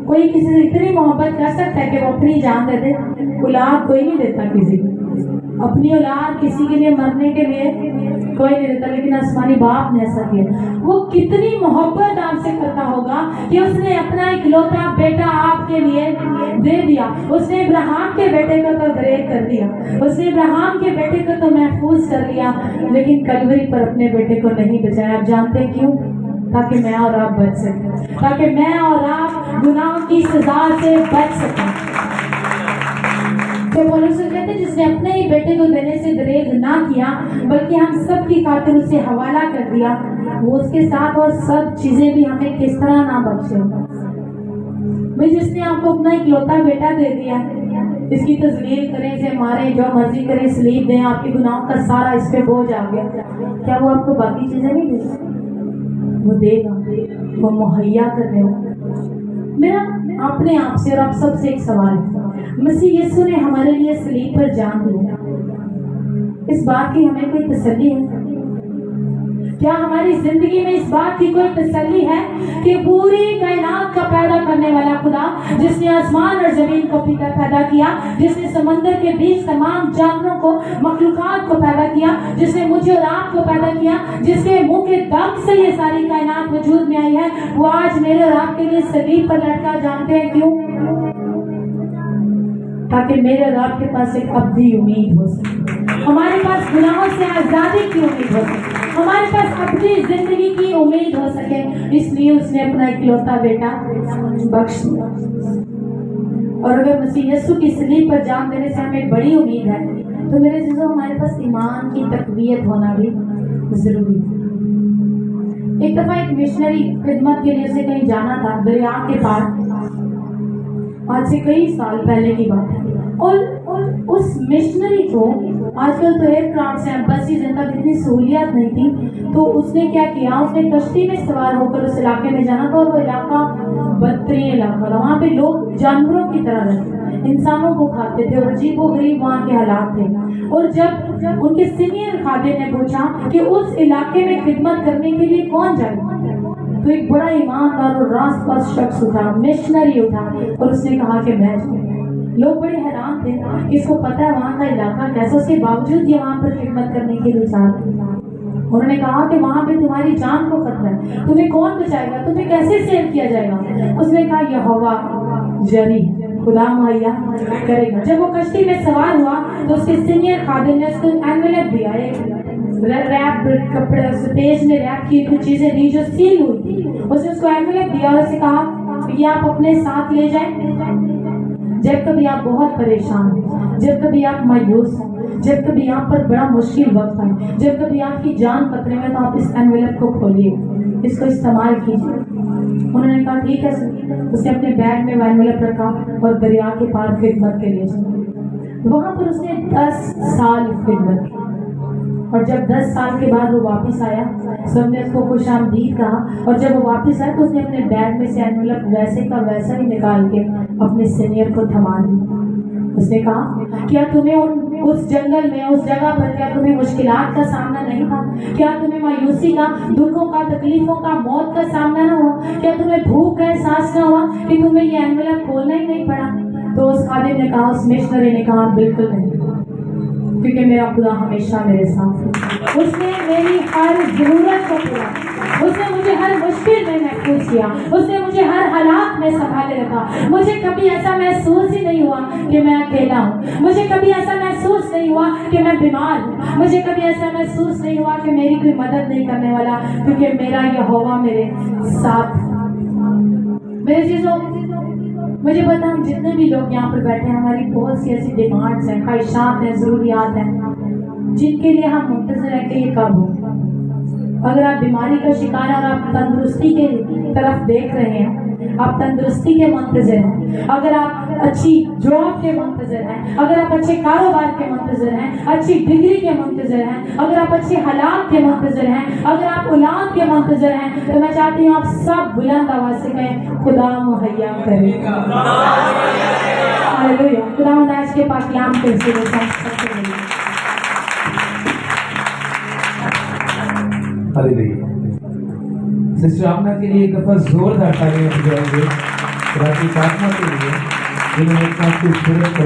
کوئی کسی سے اتنی محبت کر سکتا ہے کہ وہ اپنی جان دے دے؟ اولاد کوئی نہیں دیتا کسی کو, اپنی اولاد کسی کے لیے مرنے کے لیے کوئی نہیں دیتا, لیکن آسمانی باپ نے ایسا کیا. وہ کتنی محبت آپ سے کرتا ہوگا کہ اس نے اپنا اکلوتا بیٹا آپ کے لیے دے دیا. اس نے ابراہیم کے بیٹے کو تو دریغ کر دیا, اس نے ابراہیم کے بیٹے کو تو محفوظ کر لیا, لیکن کلوری پر اپنے بیٹے کو نہیں بچایا. آپ جانتے ہیں کیوں؟ تاکہ میں اور آپ بچ سکیں, تاکہ میں اور آپ گناہوں کی سزا سے بچ سکیں. تو پولس کہتے ہیں جس نے اپنے ہی بیٹے کو دینے سے دریغ نہ کیا بلکہ ہم سب کی خاطر اسے حوالہ کر دیا, وہ اس کے ساتھ اور سب چیزیں بھی ہمیں کس طرح نہ بخشے. بھائی جس نے آپ کو اپنا اکلوتا بیٹا دے دیا, اس کی تذلیل کریں, اسے ماریں, جو مرضی کریں, سلیب دیں, آپ کے گناہوں کا سارا اس پہ بوجھ آ گیا, کیا وہ آپ کو باقی چیزیں نہیں دے سکتے؟ وہ دے گا, وہ مہیا کرنے والا. میرا اپنے آپ سے اور آپ سب سے ایک سوال ہے, مسیح یسوع نے ہمارے لیے صلیب پر جان دی, اس بات کی ہمیں کوئی تسلی ہے؟ کیا ہماری زندگی میں اس بات کی کوئی تسلی ہے کہ پوری کائنات کا پیدا کرنے والا خدا, جس نے آسمان اور زمین کو پیدا کیا, جس نے سمندر کے بیچ تمام جانوروں کو, مخلوقات کو پیدا کیا, جس نے مجھے اور آپ کو پیدا کیا, جس کے منہ کے دم سے یہ ساری کائنات وجود میں آئی ہے, وہ آج میرے اور آپ کے لیے صلیب پر لٹکا. جانتے ہیں کیوں؟ تاکہ میرے اور آپ کے پاس ایک ابدی امید ہو سکے, ہمارے پاس گناہوں سے آزادی کی امید ہو سکے, ہمارے پاس اپنی زندگی کی امید ہو سکے. اس لیے اس نے اپنا اکلوتا بیٹا بخش دیا. اور اگر مسیح یسوع کی صلیب پر جان دینے سے ہمیں بڑی امید ہے تو میرے عزیزوں ہمارے پاس ایمان کی تقویت ہونا بھی ضروری ہے. ایک دفعہ ایک مشنری خدمت کے لیے اسے کہیں جانا تھا, دریا کے پار, آج سے کئی سال پہلے کی بات ہے. اور اس مشنری کو آج کل تو ایئر کرافٹس ہیں, بسیز ہیں, تب اتنی سہولیات نہیں تھی, تو اس نے کیا کیا, اس نے کشتی میں سوار ہو کر اس علاقے میں جانا تھا. اور وہ علاقہ بدترین علاقہ تھا, وہاں پہ لوگ جانوروں کی طرح رہتے, انسانوں کو کھاتے تھے, اور عجیب و غریب وہاں کے حالات تھے. اور جب ان کے سینئر خادم نے پوچھا کہ اس علاقے میں خدمت کرنے کے لیے کون جائے, تو ایک بڑا ایماندار اور راست باز شخص اٹھا, مشنری اٹھا, اور اس نے کہا کہ میں جاؤں. لوگ بڑے حیران تھے, اس کو پتا ہے وہاں کا علاقہ کیسا, اس کے باوجود یہ وہاں پر خدمت کرنے کے لیے چاہتے. انہوں نے کہا کہ وہاں پہ تمہاری جان کو خطرہ ہے, تمہیں کون بچائے گا, تمہیں کیسے سیو کیا جائے گا؟ اس نے کہا یہوہ جری, خدا مہیا کرے گا. جب وہ کشتی میں سوار ہوا تو اس کے سینئر خادم نے اس کو اینویلپ دیا, ریپ کپڑے پیج میں ریپ کی کچھ چیزیں دی جو سیل ہوئی تھی. اس نے اس کو اینویلپ دیا اور اسے کہا کہ آپ اپنے ساتھ لے جائیں. جب کبھی آپ بہت پریشان ہیں, جب کبھی آپ مایوس ہیں, جب کبھی آپ پر بڑا مشکل وقت ہے, جب کبھی آپ کی جان خطرے میں, تو آپ اس انویلپ کو کھولیے, اس کو استعمال کیجیے. انہوں نے کہا ٹھیک ہے سر. اس نے اپنے بیگ میں وہ انویلپ رکھا اور دریا کے پار خدمت کے لیے چلا. وہاں پر اس نے 10 سال خدمت کی, اور جب 10 سال کے بعد وہ واپس آیا, سب نے اس کو خوش آمدید کہا. اور جب وہ واپس آیا تو اس نے اپنے بیگ میں سے انویلپ ویسے کا ویسا ہی نکال کے اپنے سینئر کو تھما دیا. اس نے کہا کیا تمہیں اس جنگل میں, اس جگہ پر, کیا تمہیں مشکلات کا سامنا نہیں تھا؟ کیا تمہیں مایوسی کا, دکھوں کا, تکلیفوں کا, موت کا سامنا نہ ہوا؟ کیا تمہیں بھوک کا احساس نہ ہوا کہ تمہیں یہ انویلپ کھولنا ہی نہیں پڑا؟ تو اس خادم نے کہا, اس مشنری نے کہا بالکل نہیں, کیونکہ میرا خدا ہمیشہ میرے ساتھ ہے. اس نے میری ہر ضرورت کو پورا, اس نے مجھے ہر مشکل میں محفوظ کیا, اس نے مجھے ہر حالات میں سنبھالے رکھا. مجھے کبھی ایسا محسوس ہی نہیں ہوا کہ میں اکیلا ہوں. مجھے کبھی ایسا محسوس نہیں ہوا کہ میں بیمار ہوں. مجھے کبھی ایسا محسوس نہیں ہوا کہ میری کوئی مدد نہیں کرنے والا, کیونکہ میرا یہوہ میرے ساتھ. میرے چیزوں, مجھے پتا ہم جتنے بھی لوگ یہاں پر بیٹھے ہیں, ہماری بہت سی ایسی ڈیمانڈس ہیں, خواہشات ہیں, ضروریات ہیں, جن کے لیے ہم منتظر ہیں کہ یہ کب ہو. اگر آپ بیماری کا شکار ہیں اور آپ تندرستی کے طرف دیکھ رہے ہیں, آپ تندرستی کے منتظر ہیں, اگر آپ اچھی جاب کے منتظر ہیں, اگر آپ اچھے کاروبار کے منتظر ہیں, اچھی ڈگری کے منتظر ہیں, اگر آپ اچھے حالات کے منتظر ہیں, اگر آپ اولاد کے منتظر ہیں, تو میں چاہتی ہوں آپ سب بلند آواز سے کہیں خدا مہیا کرے. ہاللویا. خدا مداج کے پاک کلام کے ذریعے سسٹر آمنہ کے لیے ایک دفعہ زوردار تالیاں بجائیں گے, خدا کی پرارتھنا کے لیے جنہوں نے اتنا خوبصورت